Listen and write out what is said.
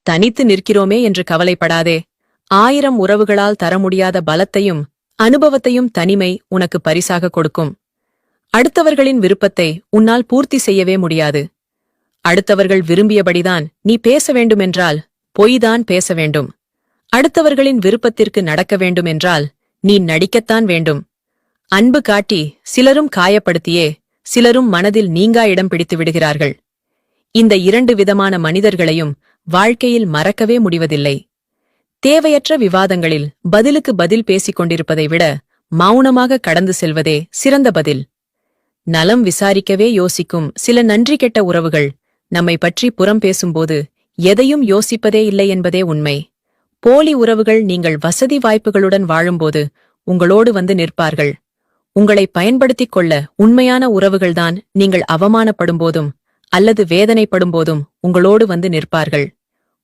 தனித்து நிற்கிறோமே என்று கவலைப்படாதே. 1000 உறவுகளால் தர முடியாத பலத்தையும் அனுபவத்தையும் தனிமை உனக்கு பரிசாக கொடுக்கும். அடுத்தவர்களின் விருப்பத்தை உன்னால் பூர்த்தி செய்யவே முடியாது. அடுத்தவர்கள் விரும்பியபடிதான் நீ பேச வேண்டுமென்றால் பொய்தான் பேச வேண்டும். அடுத்தவர்களின் விருப்பத்திற்கு நடக்க வேண்டுமென்றால் நீ நடிக்கத்தான் வேண்டும். அன்பு காட்டி சிலரும் காயப்படுத்தியே சிலரும் மனதில் நீங்கா இடம் பிடித்து விடுகிறார்கள். இந்த 2 விதமான மனிதர்களையும் வாழ்க்கையில் மறக்கவே முடிவதில்லை. தேவையற்ற விவாதங்களில் பதிலுக்கு பதில் பேசிக் கொண்டிருப்பதை விட மௌனமாக கடந்து செல்வதே சிறந்த பதில். நலம் விசாரிக்கவே யோசிக்கும் சில நன்றி கெட்ட உறவுகள் நம்மை பற்றி புறம் பேசும்போது எதையும் யோசிப்பதே இல்லை என்பதே உண்மை. போலி உறவுகள் நீங்கள் வசதி வாய்ப்புகளுடன் வாழும்போது உங்களோடு வந்து நிற்பார்கள். உங்களை பயன்படுத்திக் கொள்ள உண்மையான உறவுகள்தான் நீங்கள் அவமானப்படும்போதும் அல்லது வேதனைப்படும்போதும் உங்களோடு வந்து நிற்பார்கள்.